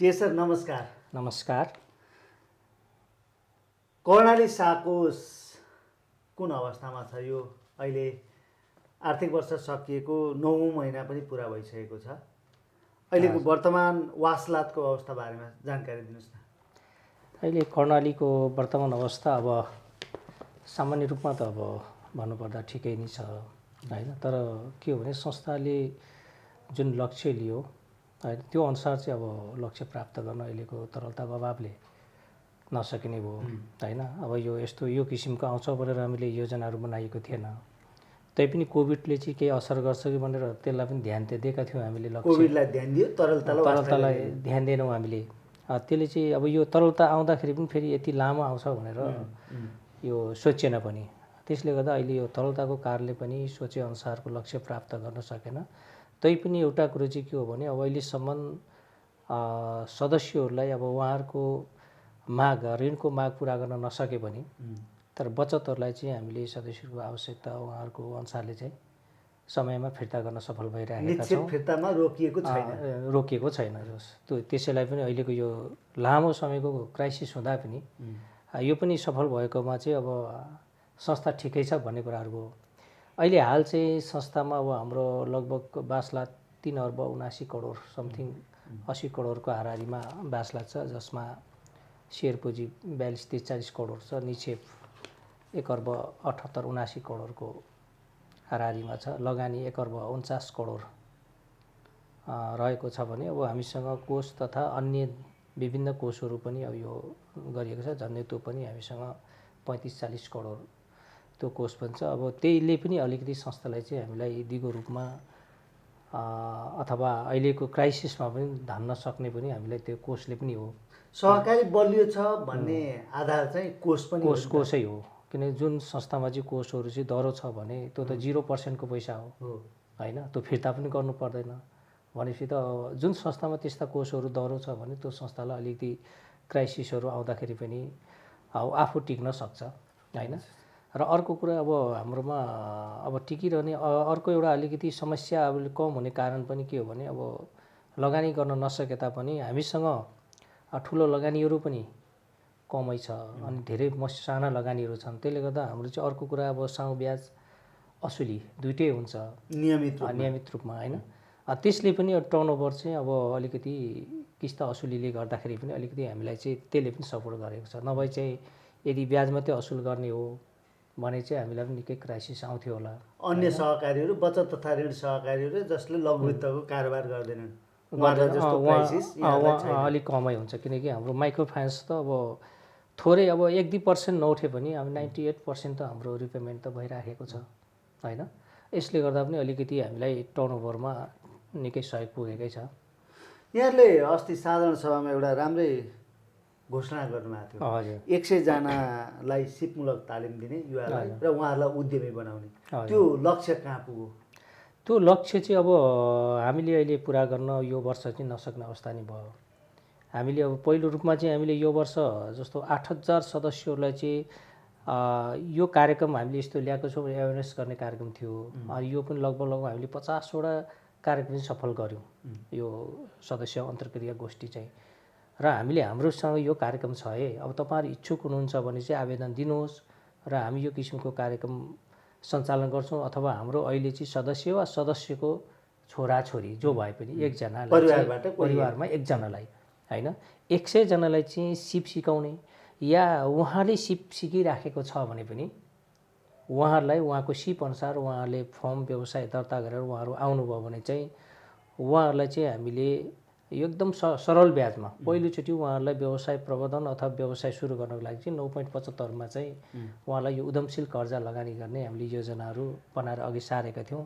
Sir नमस्कार। नमस्कार। कर्णाली साकोस कुन अवस्थामा छ? यो अहिले आर्थिक वर्ष सकिएको 9औं महिना पनि पुरा भइसकेको छ। अहिलेको वर्तमान वासलातको अवस्था बारेमा जानकारी दिनुहोस् न। अहिले कर्णालीको वर्तमान अवस्था अब सामान्य रूपमा त अब भन्नुपर्दा ठिकै नै छ हैन। तर के हो भने संस्थाले जुन लक्ष्य लियो हैन त्यो अनुसार चाहिँ अब लक्ष्य प्राप्त गर्न अहिलेको तरलताको अभावले नसकिने भयो हैन। अब यो किसिमको आउँछ भनेर हामीले योजनाहरू बनाएको थिएन। तैपनि कोभिडले चाहिँ केही असर गर्छ कि भनेर त्यसलाई पनि ध्यान दिएका थियौँ हामीले। कोभिडलाई ध्यान दियो, तरलतालाई ध्यान दिएनौँ हामीले। त्यसले चाहिँ अब यो तरलता आउँदाखेरि पनि फेरि यति लामो आउँछ भनेर यो सोचेन पनि। त्यसले गर्दा अहिले यो तरलताको कारणले पनि सोचेअनुसारको लक्ष्य प्राप्त गर्न सकेन। तैपनि एउटा कुरो चाहिँ के हो भने अब अहिलेसम्म सदस्यहरूलाई अब उहाँहरूको माग, ऋणको माग पुरा गर्न नसके पनि तर बचतहरूलाई चाहिँ हामीले सदस्यहरूको आवश्यकता उहाँहरूको अनुसारले चाहिँ समयमा फिर्ता गर्न सफल भइरहेका छौँ। फिर्तामा रोकिएको छैन। त्यसैलाई पनि अहिलेको यो लामो समयको क्राइसिस हुँदा पनि यो पनि सफल भएकोमा चाहिँ अब संस्था ठिकै छ भन्ने कुराहरू हो। अहिले हाल चाहिँ संस्थामा अब हाम्रो लगभग 22,3,79,00,00,000 समथिङ 80 करोडको हाराहारीमा बासलात छ, जसमा सेयर पुँजी 42-43 करोड छ, निक्षेप 1,78,79,00,00,000को हाराहारीमा छ, लगानी 1,49 करोड रहेको छ भने अब हामीसँग कोष तथा अन्य विभिन्न कोषहरू पनि अब यो गरिएको छ। झन्डै त्यो पनि हामीसँग 35-40 करोड त्यो कोष पनि छ। अब त्यहीले पनि अलिकति संस्थालाई चाहिँ हामीलाई दिगो रूपमा अथवा अहिलेको क्राइसिसमा पनि धान्न सक्ने पनि हामीलाई त्यो कोषले पनि हो। सहकारी बलियो छ भन्ने आधार चाहिँ कोषै हो। किनकि जुन संस्थामा चाहिँ कोषहरू चाहिँ दह्रो छ भने त्यो त 0% पैसा हो हैन। त्यो फिर्ता पनि गर्नु पर्दैन भनेपछि त जुन संस्थामा त्यस्ता कोषहरू दह्रो छ भने त्यो संस्थालाई अलिकति क्राइसिसहरू आउँदाखेरि पनि आफू टिक्न सक्छ हैन। र अर्को कुरा अब हाम्रोमा अब टिकिरहने अर्को एउटा अलिकति समस्या अब कम हुने कारण पनि के हो भने अब लगानी गर्न नसके तापनि हामीसँग ठुलो लगानीहरू पनि कमै छ अनि धेरै साना लगानीहरू छन्। त्यसले गर्दा हाम्रो चाहिँ अर्को कुरा अब साउँ ब्याज असुली दुइटै हुन्छ नियमित रूपमा हैन। त्यसले पनि टर्नओभर चाहिँ अब अलिकति किस्ता असुलीले गर्दाखेरि पनि अलिकति हामीलाई चाहिँ त्यसले पनि सपोर्ट गरेको छ। नभए चाहिँ यदि ब्याज मात्रै असुल गर्ने हो भने चाहिँ हामीलाई पनि निकै क्राइसिस आउँथ्यो होला। अन्य सहकारीहरू, बचत तथा ऋण सहकारीहरू जसले लघु वित्तको कारोबार गर्दैनन् अलिक कमै हुन्छ। किनकि हाम्रो माइक्रो फाइनेन्स त अब थोरै अब 1-2% नउठे पनि अब 98% त हाम्रो रिपेमेन्ट त भइराखेको छ हैन। यसले गर्दा पनि अलिकति हामीलाई टर्नओभरमा निकै सहयोग पुगेकै छ। यहाँले अस्ति साधारण सभामा एउटा राम्रै घोषणा गर्नुभएको थियो। 100 जनालाई सिपमूलक तालिम दिने युवालाई र उहाँहरूलाई उद्यमी बनाउने। त्यो लक्ष्य कहाँ पुग्यो? त्यो लक्ष्य चाहिँ अब हामीले अहिले पुरा गर्न यो वर्ष चाहिँ नसक्ने अवस्था नै भयो। हामीले अब पहिलो रूपमा चाहिँ हामीले यो वर्ष जस्तो 8,000 सदस्यहरूलाई चाहिँ यो कार्यक्रम हामीले यस्तो ल्याएको छौँ, एवेरनेस गर्ने कार्यक्रम थियो। यो पनि लगभग हामीले 50 वटा कार्यक्रम सफल गऱ्यौँ यो सदस्य अन्तर्क्रिया गोष्ठी चाहिँ। र हामीले हाम्रोसँग यो कार्यक्रम छ है, अब तपाईँहरू इच्छुक हुनुहुन्छ भने चाहिँ आवेदन दिनुहोस् र हामी यो किसिमको कार्यक्रम सञ्चालन गर्छौँ। अथवा हाम्रो अहिले चाहिँ सदस्य वा सदस्यको छोराछोरी जो भए पनि एकजनालाई परिवारमा एकजनालाई हैन 100 जनालाई चाहिँ सिप सिकाउने या उहाँले सिप सिकिराखेको छ भने पनि उहाँहरूलाई उहाँको सिप अनुसार उहाँहरूले फर्म व्यवसाय दर्ता गरेर उहाँहरू आउनुभयो भने चाहिँ उहाँहरूलाई चाहिँ हामीले एकदम सरल ब्याजमा पहिलोचोटि उहाँहरूलाई व्यवसाय प्रबन्धन अथवा व्यवसाय सुरु गर्नको लागि चाहिँ 9.75 मा चाहिँ उहाँलाई यो उद्यमशील कर्जा लगानी गर्ने हामीले योजनाहरू बनाएर अघि सारेका थियौँ।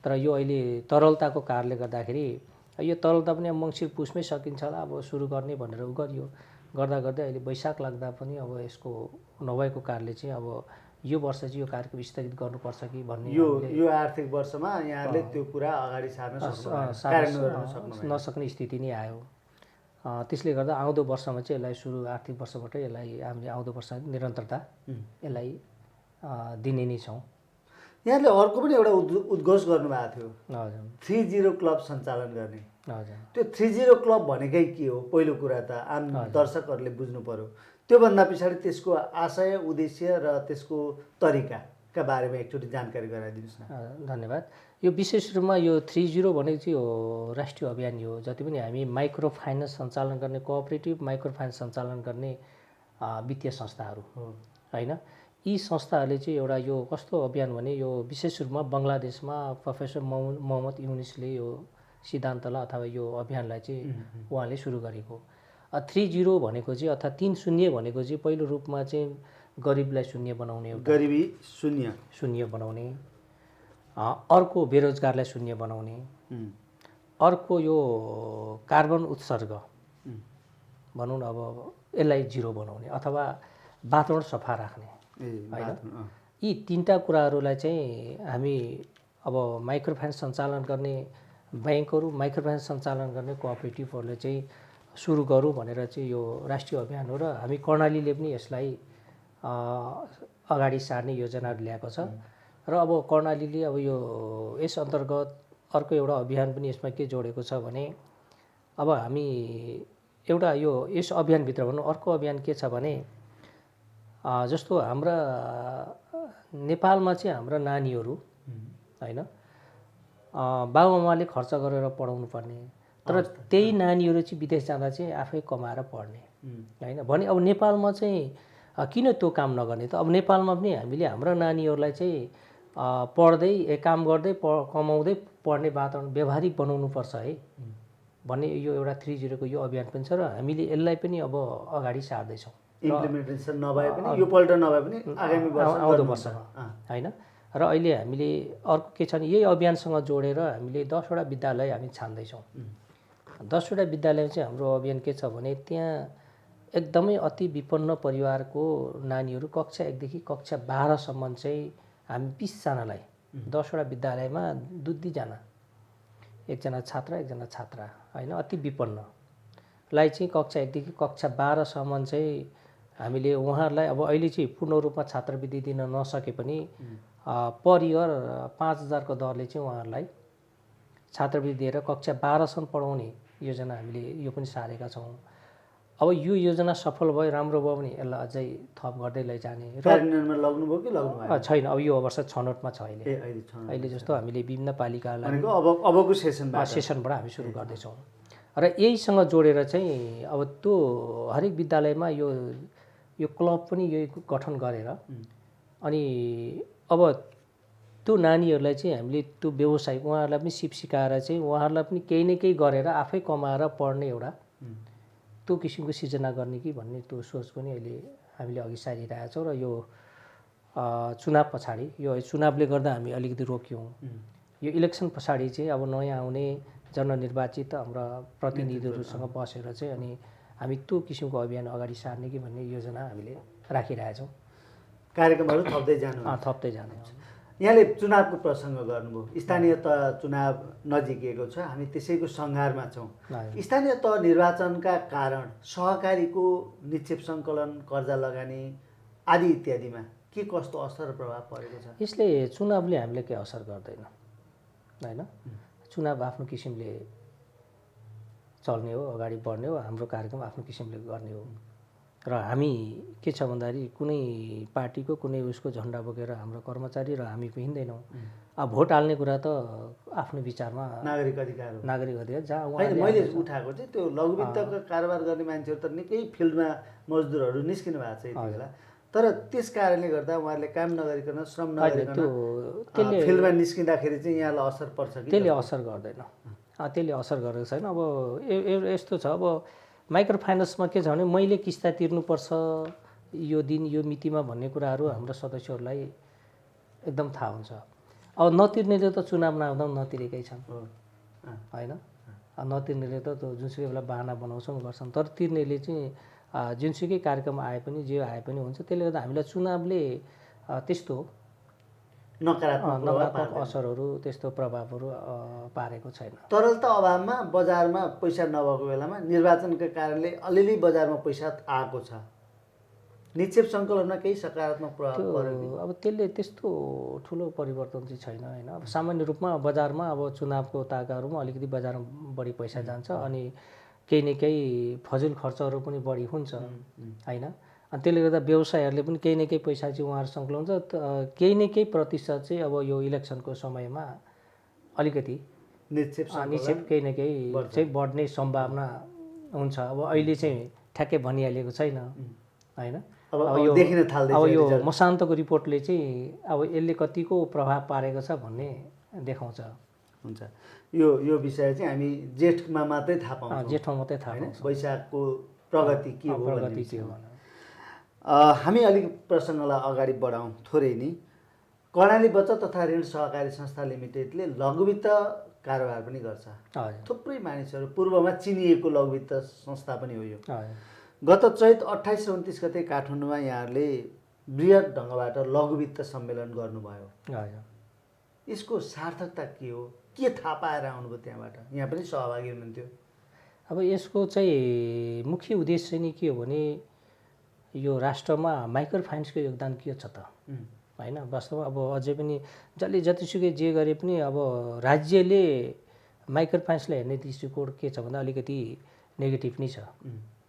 तर यो अहिले तरलताको कारणले गर्दाखेरि यो तरलता पनि अब मङ्सिर पुसमै सकिन्छ होला, अब सुरु गर्ने भनेर गरियो। गर्दा गर्दै अहिले वैशाख लाग्दा पनि अब यसको नभएको कारणले चाहिँ अब यो वर्ष चाहिँ यो कार्यक्रम स्थगित गर्नुपर्छ कि भन्ने यो आर्थिक वर्षमा यहाँले त्यो कुरा अगाडि सार्न नसक्ने स्थिति नै आयो। त्यसले गर्दा आउँदो वर्षमा चाहिँ यसलाई सुरु आर्थिक वर्षबाटै यसलाई हामीले आउँदो वर्ष निरन्तरता यसलाई दिने नै छौँ। यहाँले अर्को पनि एउटा उद्घोष गर्नुभएको थियो 30 क्लब सञ्चालन गर्ने। हजुर त्यो 30 क्लब भनेकै के हो पहिलो कुरा त आम दर्शकहरूले बुझ्नु पर्यो। त्योभन्दा पछाडि त्यसको आशय उद्देश्य र त्यसको तरिकाका बारेमा एकचोटि जानकारी गराइदिनुहोस् न। धन्यवाद। यो विशेष रूपमा यो 30 भनेको चाहिँ हो राष्ट्रिय अभियान हो। जति पनि हामी माइक्रो फाइनेन्स सञ्चालन गर्ने कोअपरेटिभ माइक्रो फाइनेन्स सञ्चालन गर्ने वित्तीय संस्थाहरू होइन, यी संस्थाहरूले चाहिँ एउटा यो कस्तो अभियान भने यो विशेष रूपमा बङ्गलादेशमा प्रोफेसर मोहम्मद युनुसले यो सिद्धान्तलाई अथवा यो अभियानलाई चाहिँ उहाँले सुरु गरेको। 30 भनेको चाहिँ अर्थात् 30 भनेको चाहिँ पहिलो रूपमा चाहिँ गरिबलाई शून्य बनाउने, गरिबी शून्य बनाउने, अर्को बेरोजगारलाई शून्य बनाउने, अर्को यो कार्बन उत्सर्ग भनौँ न अब यसलाई 0 बनाउने अथवा वातावरण सफा राख्ने होइन। यी 3टा कुराहरूलाई चाहिँ हामी अब माइक्रो फाइनेन्स सञ्चालन गर्ने ब्याङ्कहरू माइक्रो फाइनेन्स सञ्चालन गर्ने कोअपरेटिभहरूले चाहिँ सुरु गरौँ भनेर चाहिँ यो राष्ट्रिय अभियान हो र हामी कर्णालीले पनि यसलाई अगाडि सार्ने योजनाहरू ल्याएको छ। र अब कर्णालीले अब यो यस अन्तर्गत अर्को एउटा अभियान पनि यसमा के जोडेको छ भने अब हामी एउटा यो यस अभियानभित्र भनौँ अर्को अभियान के छ भने जस्तो हाम्रा नेपालमा चाहिँ हाम्रा नानीहरू होइन बाबुआमाले खर्च गरेर पढाउनु पर्ने, तर त्यही नानीहरू चाहिँ विदेश जाँदा चाहिँ आफै कमाएर पढ्ने होइन भने अब नेपालमा चाहिँ किन त्यो काम नगर्ने त। अब नेपालमा पनि हामीले हाम्रा नानीहरूलाई चाहिँ पढ्दै काम गर्दै कमाउँदै पढ्ने वातावरण व्यवहारिक बनाउनुपर्छ है भन्ने यो एउटा 30 को यो अभियान पनि छ र हामीले यसलाई पनि अब अगाडि सार्दैछौँ। इम्प्लिमेन्टेसन नभए पनि यो पल्ट नभए पनि आगामी वर्ष आउँदो वर्षमा होइन। र अहिले हामीले अर्को के छ भने यही अभियानसँग जोडेर हामीले 10वटा विद्यालय हामी छान्दैछौँ। 10वटा विद्यालय चाहिँ हाम्रो अभियान के छ भने त्यहाँ एकदमै अति विपन्न परिवारको नानीहरू कक्षा 1 देखि कक्षा 12सम्म चाहिँ हामी 20जनालाई 10वटा विद्यालयमा 2 जना, 1जना छात्र 1जना छात्रा होइन अति विपन्नलाई चाहिँ कक्षा 1 देखि कक्षा 12सम्म चाहिँ हामीले उहाँहरूलाई अब अहिले चाहिँ पूर्ण रूपमा छात्रवृत्ति दिन नसके पनि पर इयर 5000 को दरले चाहिँ उहाँहरूलाई छात्रवृत्ति दिएर कक्षा 12सम्म पढाउने योजना हामीले यो पनि सारेका छौँ। अब यो योजना सफल भयो राम्रो भयो भने यसलाई अझै थप गर्दै लैजाने र कार्यान्वयनमा लाग्नुभयो कि लाग्नु भएन? छैन, अब यो वर्ष छनौटमा छ अहिले जस्तो हामीले विभिन्न पालिकालाई अबको सेसनबाट हामी सुरु गर्दैछौँ। र यहीसँग जोडेर चाहिँ अब त्यो हरेक विद्यालयमा यो क्लब पनि यही गठन गरेर अनि अब त्यो नानीहरूलाई चाहिँ हामीले त्यो व्यवसाय उहाँहरूलाई पनि सिप सिकाएर चाहिँ उहाँहरूलाई पनि केही न केही गरेर आफै कमाएर पढ्ने एउटा त्यो किसिमको सिर्जना गर्ने कि भन्ने त्यो सोच पनि अहिले हामीले अघि सारिरहेका छौँ। र यो चुनाव पछाडि यो चुनावले गर्दा हामी अलिकति रोक्यौँ। यो इलेक्सन पछाडि चाहिँ अब नयाँ आउने जननिर्वाचित हाम्रा प्रतिनिधिहरूसँग बसेर चाहिँ अनि हामी त्यो किसिमको अभियान अगाडि सार्ने कि भन्ने योजना हामीले राखिरहेछौँ। कार्यक्रमहरू थप्दै जाने। यहाँले चुनावको प्रसङ्ग गर्नुभयो। स्थानीय तह चुनाव नजिकिएको छ, हामी त्यसैको सङ्घारमा छौँ। स्थानीय तह निर्वाचनका कारण सहकारीको निक्षेप सङ्कलन, कर्जा लगानी आदि इत्यादिमा के कस्तो असर र प्रभाव परेको छ? यसले चुनावले हामीले केही असर गर्दैन होइन। चुनाव आफ्नो किसिमले चल्ने हो, अगाडि बढ्ने हो, हाम्रो कार्यक्रम आफ्नो किसिमले गर्ने हो। र हामी के छ भन्दाखेरि कुनै पार्टीको कुनै उसको झन्डा बोकेर हाम्रो कर्मचारी र हामी हिँड्दैनौँ। अब भोट हाल्ने कुरा त आफ्नो विचारमा नागरिक अधिकार जहाँ मैले उठाएको चाहिँ त्यो लघुवित्तको कारोबार गर्ने मान्छेहरू त निकै फिल्डमा मजदुरहरू निस्किनु भएको छ यति बेला, तर त्यस कारणले गर्दा उहाँहरूले काम नगरिकन श्रम नगरिकन फिल्डमा निस्किँदाखेरि चाहिँ यहाँलाई असर पर्छ कि? त्यसले असर गर्दैन, त्यसले असर गरेको छैन। अब यस्तो छ, अब माइक्रो फाइनेन्समा के छ भने मैले किस्ता तिर्नुपर्छ यो दिन यो मितिमा भन्ने कुराहरू हाम्रो सदस्यहरूलाई एकदम थाहा हुन्छ। अब नतिर्नेले त चुनाव नआउँदा नतिरेकै छन् होइन। नतिर्नेले त जुनसुकै बेला बाहना बनाउँछन् गर्छन्, तर तिर्नेले चाहिँ जुनसुकै कार्यक्रम आए पनि जे आए पनि हुन्छ। त्यसले गर्दा हामीलाई चुनावले त्यस्तो नकारात्मक असरहरू त्यस्तो प्रभावहरू पारेको छैन। तरलता अभावमा बजारमा पैसा नभएको बेलामा निर्वाचनका कारणले अलिअलि बजारमा पैसा आएको छ, निक्षेप सङ्कलनमा केही सकारात्मक प्रभाव त्यो पर्यो? अब त्यसले त्यस्तो ठुलो परिवर्तन चाहिँ छैन होइन। अब सामान्य रूपमा बजारमा अब चुनावको ताकाहरूमा अलिकति बजारमा बढी पैसा जान्छ अनि केही न केही फजुल खर्चहरू पनि बढी हुन्छ होइन। अनि त्यसले गर्दा व्यवसायहरूले पनि केही न केही पैसा चाहिँ उहाँहरू सङ्कलन हुन्छ। केही न केही प्रतिशत चाहिँ अब यो इलेक्सनको समयमा अलिकति निक्षेप केही न केही चाहिँ बढ्ने सम्भावना हुन्छ। अब अहिले चाहिँ ठ्याक्कै भनिहालेको छैन होइन। अब यो मसान्तको रिपोर्टले चाहिँ अब यसले कतिको प्रभाव पारेको छ भन्ने देखाउँछ। हुन्छ, यो विषय चाहिँ हामी जेठमा मात्रै थाहा पाउँछौँ। जेठमा मात्रै थाहा पाउँछौँ वैशाखको प्रगति के हो प्रगति के हो। हामी अलिक प्रसङ्गलाई अगाडि बढाउँ थोरै नि। कर्णाली बचत तथा ऋण सहकारी संस्था लिमिटेडले लघुवित्त कारोबार पनि गर्छ। थुप्रै मानिसहरू पूर्वमा चिनिएको लघुवित्त संस्था पनि हो यो। गत चैत 28 र 29 गते काठमाडौँमा यहाँहरूले बृहत ढङ्गबाट लघुवित्त सम्मेलन गर्नुभयो। यसको सार्थकता के हो, के थाहा पाएर आउनुभयो त्यहाँबाट? यहाँ पनि सहभागी हुनुहुन्थ्यो। अब यसको चाहिँ मुख्य उद्देश्य नै के हो भने यो राष्ट्रमा माइक्रो फाइनेन्सको योगदान के छ त होइन। वास्तवमा अब अझै पनि जसले जतिसुकै जे गरे पनि अब राज्यले माइक्रो फाइनेन्सलाई हेर्ने दृष्टिकोण के छ भन्दा अलिकति नेगेटिभ नै छ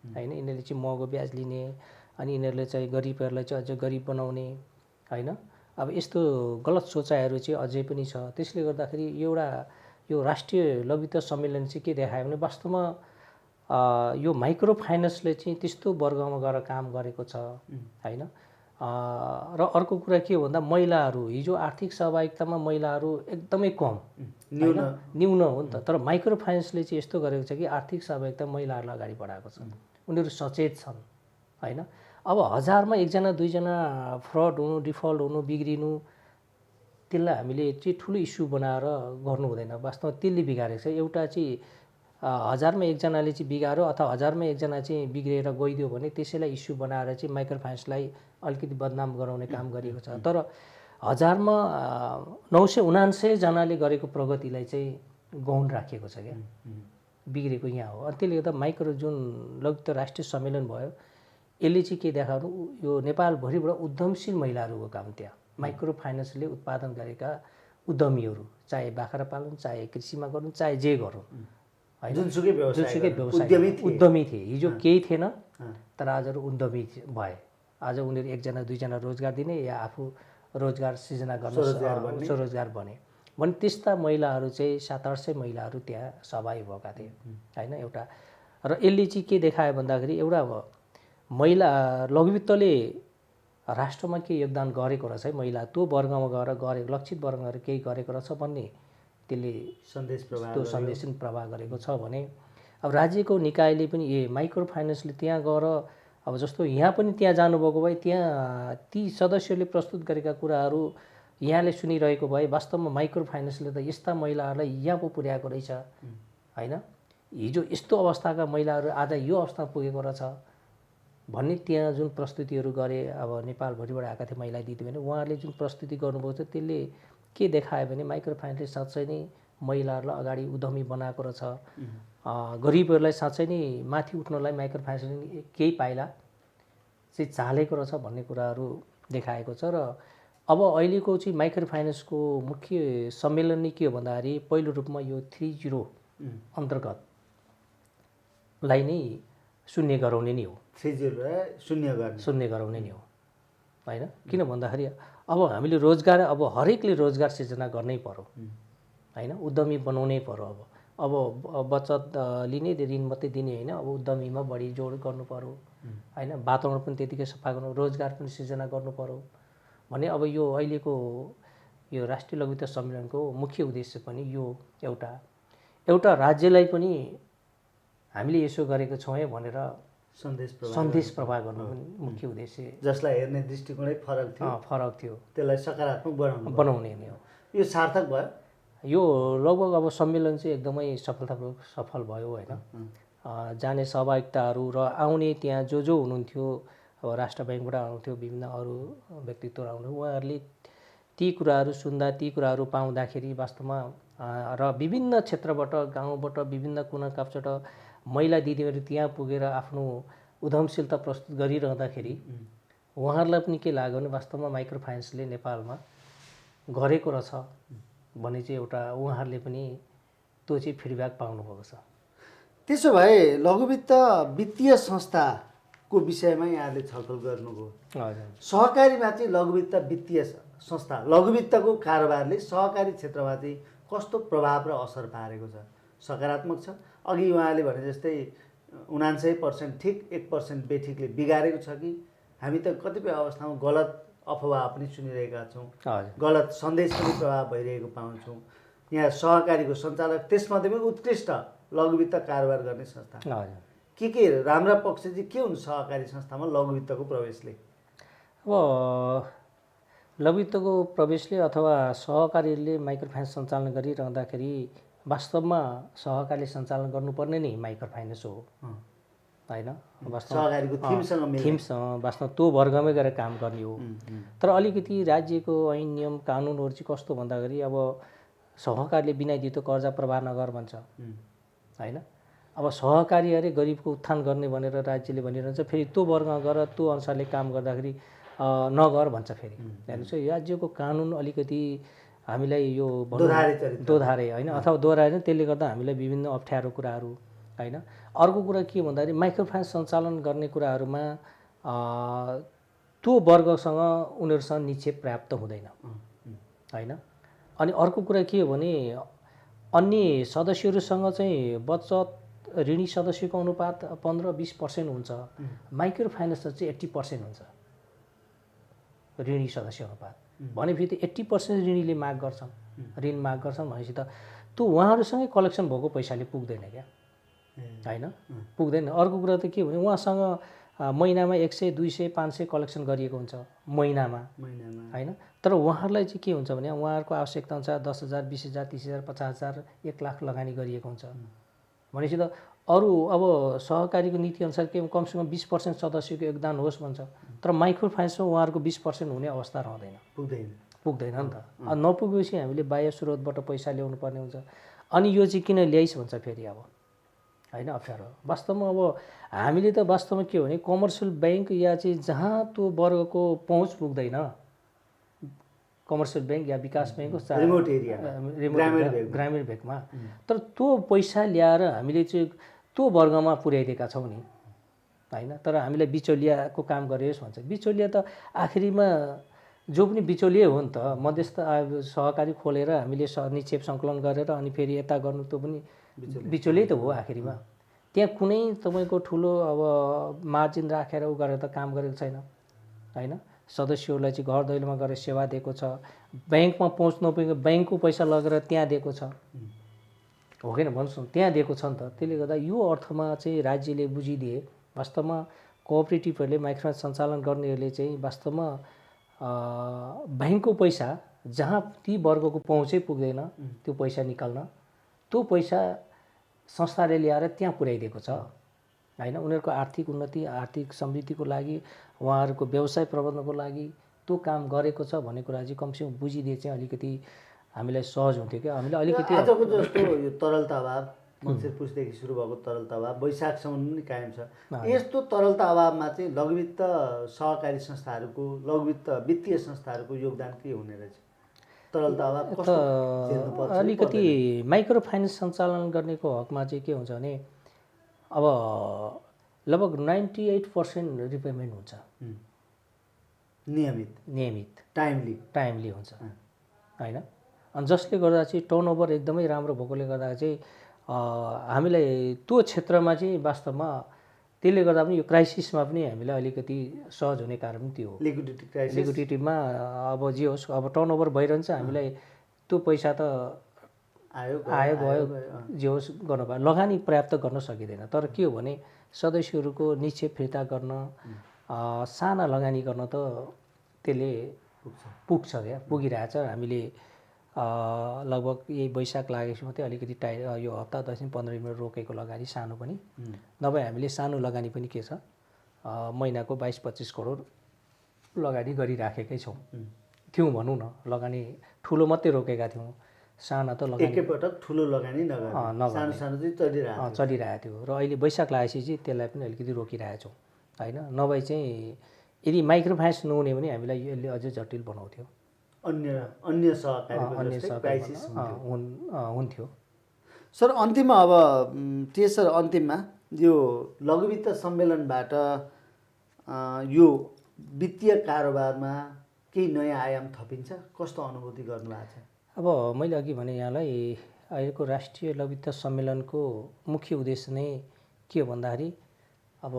होइन। यिनीहरूले चाहिँ महँगो ब्याज लिने अनि यिनीहरूले चाहिँ गरिबहरूलाई चाहिँ अझ गरिब बनाउने होइन। अब यस्तो गलत सोचाइहरू चाहिँ अझै पनि छ। त्यसले गर्दाखेरि यो राष्ट्रिय लघुवित्त सम्मेलन चाहिँ के देखायो भने वास्तवमा यो माइक्रो फाइनेन्सले चाहिँ त्यस्तो वर्गमा गएर काम गरेको छ होइन। र अर्को कुरा के हो भन्दा महिलाहरू हिजो आर्थिक सहभागितामा महिलाहरू एकदमै कम न्यून हो नि त। तर माइक्रो फाइनेन्सले चाहिँ यस्तो गरेको छ कि आर्थिक सहभागिता महिलाहरूलाई अगाडि बढाएको छ। उनीहरू सचेत छन् होइन। अब हजारमा एकजना दुईजना फ्रड हुनु, डिफल्ट हुनु, बिग्रिनु त्यसलाई हामीले चाहिँ ठुलो इस्यु बनाएर गर्नु हुँदैन। वास्तवमा त्यसले बिगारेको छ। एउटा चाहिँ हजारमा एकजनाले चाहिँ बिगार्यो अथवा हजारमा एकजना चाहिँ बिग्रिएर गइदियो भने त्यसैलाई इस्यु बनाएर चाहिँ माइक्रो फाइनेन्सलाई अलिकति बदनाम गराउने काम गरिएको छ। तर हजारमा 979 जनाले गरेको प्रगतिलाई चाहिँ गौण राखिएको छ क्या। बिग्रेको यहाँ हो। अनि त्यसले गर्दा माइक्रो जुन लघुवित्त राष्ट्रिय सम्मेलन भयो यसले चाहिँ के देखाउनु यो नेपालभरिबाट उद्यमशील महिलाहरूको काम त्यहाँ माइक्रो फाइनेन्सले उत्पादन गरेका उद्यमीहरू चाहे बाख्रा पालन, चाहे कृषिमा गरौँ, चाहे जे गरौँ होइन। जुनसुकै व्यवसाय उद्यमी थिए। हिजो केही थिएन तर आज उद्यमी भए। आज उनीहरू एकजना दुईजना रोजगार दिने या आफू रोजगार सृजना गर्न स्वरोजगार बने भने त्यस्ता महिलाहरू चाहिँ 700-800 महिलाहरू त्यहाँ सहभागी भएका थिए होइन। एउटा र यसले चाहिँ के देखायो भन्दाखेरि एउटा महिला लघुवित्तले राष्ट्रमा के योगदान गरेको रहेछ है, महिला त्यो वर्गमा गएर गरेको लक्षित वर्गमा गएर केही गरेको रहेछ भन्ने त्यसले सन्देश प्रवाह गरेको छ भने अब राज्यको निकायले पनि माइक्रो फाइनेन्सले त्यहाँ गएर अब जस्तो यहाँ पनि त्यहाँ जानुभएको भए त्यहाँ ती सदस्यहरूले प्रस्तुत गरेका कुराहरू यहाँले सुनिरहेको भए वास्तवमा माइक्रो फाइनेन्सले त यस्ता महिलाहरूलाई यहाँ पो पुर्याएको रहेछ होइन। हिजो यस्तो अवस्थाका महिलाहरू आज यो अवस्थामा पुगेको रहेछ भन्ने त्यहाँ जुन प्रस्तुतिहरू गरे अब नेपालभरिबाट आएका थिए महिला दिदीबहिनी उहाँहरूले जुन प्रस्तुति गर्नुभएको छ त्यसले के देखायो भने माइक्रो फाइनेन्सले साँच्चै नै महिलाहरूलाई अगाडि उद्यमी बनाएको रहेछ। गरिबहरूलाई साँच्चै नै माथि उठ्नलाई माइक्रो फाइनेन्सले केही पाइला चाहिँ चालेको रहेछ भन्ने कुराहरू देखाएको छ। र अब अहिलेको चाहिँ माइक्रो फाइनेन्सको मुख्य सम्मेलन नै के हो भन्दाखेरि पहिलो रूपमा यो 3.0 अन्तर्गतलाई नै शून्य गराउने नै हो। 3.0 शून्य गराउने नै हो होइन। किन भन्दाखेरि अब हामीले रोजगार अब हरेकले रोजगार सिर्जना गर्नै पर्यो होइन। उद्यमी बनाउनै पर्यो। अब बचत लिने ऋण मात्रै दिने होइन। अब उद्यमीमा बढी जोड गर्नु पर्यो होइन। वातावरण पनि त्यतिकै सफा गर्नु, रोजगार पनि सिर्जना गर्नु पर्यो भने अब यो अहिलेको यो राष्ट्रिय लघुवित्त सम्मेलनको मुख्य उद्देश्य पनि यो एउटा राज्यलाई पनि हामीले यसो गरेको छौँ है भनेर सन्देश प्रवाह गर्नु पनि मुख्य उद्देश्य। जसलाई हेर्ने दृष्टिकोणै फरक थियो त्यसलाई सकारात्मक बनाउने नै हो। यो सार्थक भयो। यो लगभग अब सम्मेलन चाहिँ एकदमै सफल भयो होइन। जाने सहभागिताहरू र आउने त्यहाँ जो हुनुहुन्थ्यो अब राष्ट्र ब्याङ्कबाट आउनुहुन्थ्यो, विभिन्न अरू व्यक्तित्वहरू आउनुहुन्थ्यो, उहाँहरूले ती कुराहरू सुन्दा ती कुराहरू पाउँदाखेरि वास्तवमा र विभिन्न क्षेत्रबाट गाउँबाट विभिन्न कुना काप्चाबाट महिला दिदीबहिनी त्यहाँ पुगेर आफ्नो उद्यमशीलता प्रस्तुत गरिरहँदाखेरि उहाँहरूलाई पनि के लाग्यो भने वास्तवमा माइक्रो फाइनेन्सले नेपालमा गरेको रहेछ भन्ने चाहिँ एउटा उहाँहरूले पनि त्यो चाहिँ फिडब्याक पाउनुभएको छ। त्यसो भए लघुवित्त वित्तीय संस्थाको विषयमा यहाँले छलफल गर्नुभयो। हजुर। सहकारीमा चाहिँ लघुवित्त वित्तीय संस्था लघुवित्तको कारोबारले सहकारी क्षेत्रमा चाहिँ कस्तो प्रभाव र असर पारेको छ? सकारात्मक छ? अघि उहाँले भने जस्तै 99% ठिक 1% बेठिकले बिगारेको छ कि हामी त कतिपय अवस्थामा गलत अफवाह पनि सुनिरहेका छौँ, गलत सन्देश पनि प्रभाव भइरहेको पाउँछौँ। यहाँ सहकारीको सञ्चालक त्यसमध्ये पनि उत्कृष्ट लघुवित्त कारोबार गर्ने संस्था के राम्रा पक्ष चाहिँ के हुन् सहकारी संस्थामा लघुवित्तको प्रवेशले? अब लघुवित्तको प्रवेशले अथवा सहकारीले माइक्रो फाइनेन्स सञ्चालन गरिरहँदाखेरि वास्तवमा सहकारीले सञ्चालन गर्नुपर्ने नै माइक्रो फाइनेन्स हो होइन? सहकारीको थिमसँग वास्तवमा त्यो वर्गमै गएर काम गर्ने हो। तर अलिकति राज्यको ऐन नियम कानुनहरू चाहिँ कस्तो भन्दाखेरि अब सहकारीले बिना दितो कर्जा प्रवाह नगर भन्छ होइन? अब सहकारी अरे गरिबको उत्थान गर्ने भनेर राज्यले भनिरहन्छ, फेरि त्यो वर्गमा गएर त्यो अनुसारले काम गर्दाखेरि नगर भन्छ फेरि। हेर्नुहोस् राज्यको कानुन अलिकति हामीलाई यो दोधारे होइन, अथवा दोहोऱ्याएर त्यसले गर्दा हामीलाई विभिन्न अप्ठ्यारो कुराहरू होइन। अर्को कुरा के भन्दाखेरि माइक्रो फाइनेन्स सञ्चालन गर्ने कुराहरूमा त्यो वर्गसँग उनीहरूसँग निक्षेप पर्याप्त हुँदैन होइन। अनि अर्को कुरा के हो भने अन्य सदस्यहरूसँग चाहिँ बचत ऋणी सदस्यको अनुपात 15-20% हुन्छ, माइक्रो फाइनेन्समा चाहिँ 80% हुन्छ ऋणी सदस्य अनुपात। भनेपछि 80% ऋणीले माग गर्छन्, ऋण माग गर्छन् भनेपछि त त्यो उहाँहरूसँगै कलेक्सन भएको पैसाले पुग्दैन क्या होइन, पुग्दैन। अर्को कुरा त के भने उहाँसँग महिनामा 100, 200, 500 कलेक्सन गरिएको हुन्छ महिनामा होइन। तर उहाँहरूलाई चाहिँ के हुन्छ भने उहाँहरूको आवश्यकता अनुसार 10,000, 20,000, 30,000, 50,000, 1 लाख लगानी गरिएको हुन्छ भनेपछि त अरू अब सहकारीको नीति अनुसार के कमसेकम 20% सदस्यको योगदान होस् भन्छ। तर माइक्रो फाइनेन्समा उहाँहरूको 20% हुने अवस्था रहँदैन, पुग्दैन नि त। नपुगेपछि हामीले बाह्य स्रोतबाट पैसा ल्याउनु पर्ने हुन्छ। अनि यो चाहिँ किन ल्याइस् भन्छ फेरि अब होइन, अप्ठ्यारो। वास्तवमा अब हामीले त वास्तवमा के हो भने कमर्सियल ब्याङ्क या चाहिँ जहाँ त्यो वर्गको पहुँच पुग्दैन, कमर्सियल ब्याङ्क या विकास ब्याङ्क रिमोट एरिया ग्रामीण भेगमा, तर त्यो पैसा ल्याएर हामीले चाहिँ त्यो वर्गमा पुर्याइदिएका छौँ नि होइन। तर हामीलाई बिचौलियाको काम गरियोस् भन्छ। बिचौलिया त आखिरीमा जो पनि बिचौलिया हो नि त, मध्यस्थ सहकारी खोलेर हामीले निक्षेप सङ्कलन गरेर अनि फेरि यता गर्नु त्यो पनि बिचौलियै त हो आखिरीमा। त्यहाँ कुनै तपाईँको ठुलो अब मार्जिन राखेर उ गरेर त काम गरेको छैन होइन। सदस्यहरूलाई चाहिँ घर दैलोमा गएर सेवा दिएको छ, ब्याङ्कमा पहुँच नपुगेको ब्याङ्कको पैसा लगेर त्यहाँ दिएको छ हो किन भन्नुहोस् न, त्यहाँ दिएको छ नि त। त्यसले गर्दा यो अर्थमा चाहिँ राज्यले बुझिदिए वास्तवमा कोअपरेटिभहरूले माइक्रो फाइनेन्स सञ्चालन गर्नेहरूले चाहिँ वास्तवमा ब्याङ्कको पैसा जहाँ ती वर्गको पहुँचै पुग्दैन त्यो पैसा निकाल्न, त्यो पैसा संस्थाले ल्याएर त्यहाँ पुर्याइदिएको छ होइन। उनीहरूको आर्थिक उन्नति, आर्थिक समृद्धिको लागि, उहाँहरूको व्यवसाय प्रबन्धनको लागि त्यो काम गरेको छ भन्ने कुरा चाहिँ कमसेकम बुझिदिए चाहिँ अलिकति हामीलाई सहज हुन्थ्यो क्या। हामीले अलिकति आजको जस्तो यो तरलता अभाव, मङ्सिर पुसदेखि सुरु भएको तरलता अभाव वैशाखसम्म पनि कायम छ। यस्तो तरलता अभावमा चाहिँ लघुवित्त सहकारी संस्थाहरूको, लघुवित्त वित्तीय संस्थाहरूको योगदान के हुने रहेछ? तरलता अभाव कस्तो झेल्नु पर्छ? अलिकति माइक्रो फाइनेन्स सञ्चालन गर्नेको हकमा चाहिँ के हुन्छ भने अब लगभग 98% रिपेमेन्ट हुन्छ, नियमित टाइमली हुन्छ होइन। अनि जसले गर्दा चाहिँ टर्नओभर एकदमै राम्रो भएकोले गर्दा चाहिँ हामीलाई त्यो क्षेत्रमा चाहिँ वास्तवमा त्यसले गर्दा पनि यो क्राइसिसमा पनि हामीलाई अलिकति सहज हुने कारण पनि त्यो हो। लिक्विडिटीमा अब जे होस्, अब टर्नओभर भइरहन्छ, हामीलाई त्यो पैसा त आयो गयो जे होस् गर्नु भयो, लगानी पर्याप्त गर्न सकिँदैन। तर के हो भने सदस्यहरूको निक्षेप फिर्ता गर्न, साना लगानी गर्न त त्यसले पुग्छ क्या, पुगिरहेछ। हामीले लगभग यही वैशाख लागेपछि मात्रै अलिकति यो हप्ता 10 दिन 15 दिन रोकेको लगानी सानो पनि नभए हामीले सानो लगानी पनि के छ महिनाको 22-25 करोड लगानी गरिराखेकै थियौँ भनौँ न। लगानी ठुलो मात्रै रोकेका थियौँ, साना त लगानी एकैपटक ठुलो लगानी नगर्ने, सानो चाहिँ चलिरहेको थियो। र अहिले वैशाख लागेपछि चाहिँ त्यसलाई पनि अलिकति रोकिरहेछौँ होइन। नभए चाहिँ यदि माइक्रो फाइनेन्स नहुने भने हामीलाई यसले अझै जटिल बनाउँथ्यो। अन्य सहकारीको अन्य जस्तै सहकारी क्राइसिस हुन्थ्यो। सर अन्तिममा अब सर अन्तिममा यो लघुवित्त सम्मेलनबाट यो वित्तीय कारोबारमा केही नयाँ आयाम थपिन्छ? कस्तो अनुभूति गर्नुभएको छ? अब मैले अघि भने यहाँलाई अहिलेको राष्ट्रिय लघुवित्त सम्मेलनको मुख्य उद्देश्य नै के हो भन्दाखेरि अब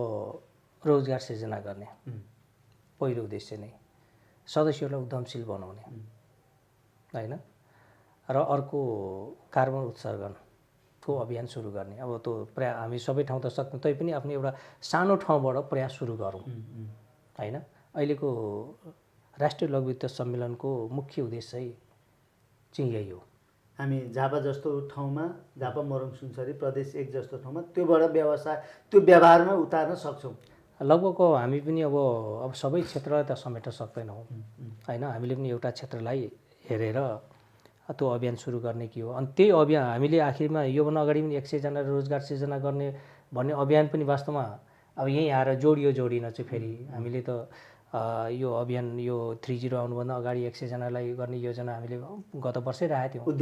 रोजगार सृजना गर्ने पहिलो उद्देश्य नै, सदस्यहरूलाई उद्यमशील बनाउने होइन, र अर्को कार्बन उत्सर्जनको अभियान सुरु गर्ने। अब त्यो प्राय हामी सबै ठाउँ त सक्दैन, तैपनि आफ्नो एउटा सानो ठाउँबाट प्रयास सुरु गरौँ होइन। अहिलेको राष्ट्रिय लघुवित्त सम्मेलनको मुख्य उद्देश्य चाहिँ यही हो। हामी झापा जस्तो ठाउँमा, झापा मरङ सुनसरी प्रदेश 1 जस्तो ठाउँमा त्योबाट व्यवसाय त्यो व्यवहारमा उतार्न सक्छौँ। लगभग हामी पनि अब सबै क्षेत्रलाई त समेट्न सक्दैनौँ होइन। हामीले पनि एउटा क्षेत्रलाई हेरेर त्यो अभियान सुरु गर्ने के हो। अनि त्यही अभियान हामीले आखिरमा योभन्दा अगाडि पनि 100 जना रोजगार सृजना गर्ने भन्ने अभियान पनि वास्तवमा अब यहीँ आएर जोडिन चाहिँ फेरि हामीले त यो अभियान यो 30 आउनुभन्दा अगाडि 100 जनालाई गर्ने योजना हामीले गत वर्षै राखेको थियौँ,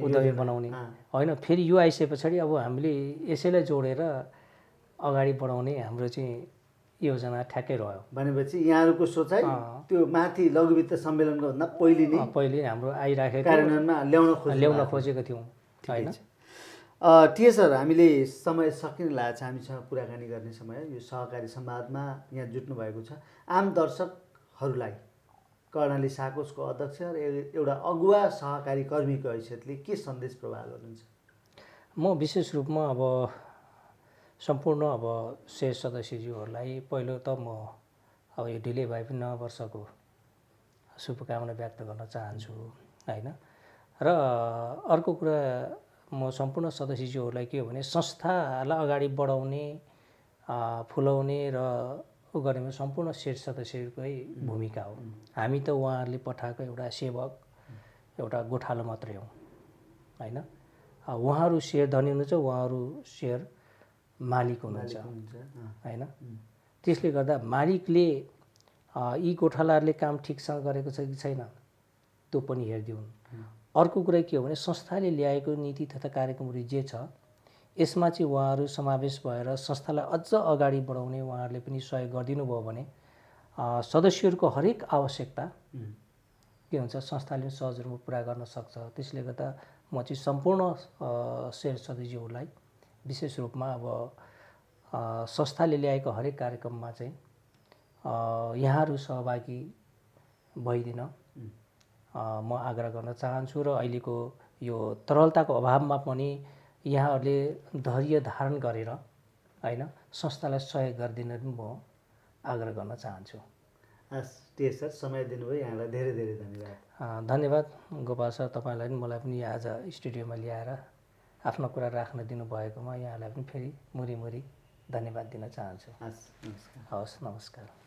उद्यमी बनाउने होइन। फेरि यो आइसके पछाडि अब हामीले यसैलाई जोडेर अगाडि बढाउने हाम्रो चाहिँ योजना ठ्याक्कै रह्यो। भनेपछि यहाँहरूको सोचाइ त्यो माथि लघुवित्त सम्मेलनको भन्दा पहिले हाम्रो आइराखेको कार्यान्वयनमा ल्याउन खोजेको थियौँ होइन। सर हामीले समय सकिन लागेको छ, हामीसँग कुराकानी गर्ने समय। यो सहकारी संवादमा यहाँ जुट्नु भएको छ। आम दर्शकहरूलाई कर्णाली साकोसको अध्यक्ष र एउटा अगुवा सहकारी कर्मीको हैसियतले के सन्देश प्रवाह गर्नुहुन्छ? म विशेष रूपमा अब सम्पूर्ण अब शेष सदस्यज्यूहरूलाई पहिलो त म अब यो ढिलै भए पनि नयाँ वर्षको शुभकामना व्यक्त गर्न चाहन्छु होइन। र अर्को कुरा म सम्पूर्ण सदस्यज्यूहरूलाई के हो भने संस्थालाई अगाडि बढाउने फुलाउने र गरेमा सम्पूर्ण शेष सदस्यहरूकै भूमिका हो। हामी त उहाँहरूले पठाएको एउटा सेवक, एउटा गोठालो मात्रै हौँ होइन। उहाँहरू सेयर धनी हुनुहुन्छ, उहाँहरू सेयर मालिक हुनुहुन्छ होइन। त्यसले गर्दा मालिकले यी गोठालाहरूले काम ठिकसँग गरेको छ कि छैन त्यो पनि हेरिदिउन्। अर्को कुरा के हो भने संस्थाले ल्याएको नीति तथा कार्यक्रमहरू जे छ यसमा चाहिँ उहाँहरू समावेश भएर संस्थालाई अझ अगाडि बढाउने उहाँहरूले पनि सहयोग गरिदिनु भयो भने सदस्यहरूको हरेक आवश्यकता के हुन्छ संस्थाले सहज रूपमा पुरा गर्न सक्छ। त्यसले गर्दा म चाहिँ सम्पूर्ण शेयर सदस्यहरूलाई विशेष रूपमा अब संस्थाले ल्याएको हरेक कार्यक्रममा चाहिँ यहाँहरू सहभागी भइदिन म आग्रह गर्न चाहन्छु। र अहिलेको यो तरलताको अभावमा पनि यहाँहरूले धैर्य धारण गरेर होइन संस्थालाई सहयोग गरिदिन पनि म आग्रह गर्न चाहन्छु। सर समय दिनुभयो, यहाँलाई धेरै धेरै धन्यवाद। धन्यवाद गोपाल सर, तपाईँलाई पनि मलाई पनि आज स्टुडियोमा ल्याएर आफ्नो कुरा राख्न दिनुभएकोमा यहाँलाई पनि फेरि मुरी धन्यवाद दिन चाहन्छु। हस्, नमस्कार। हवस्, नमस्कार।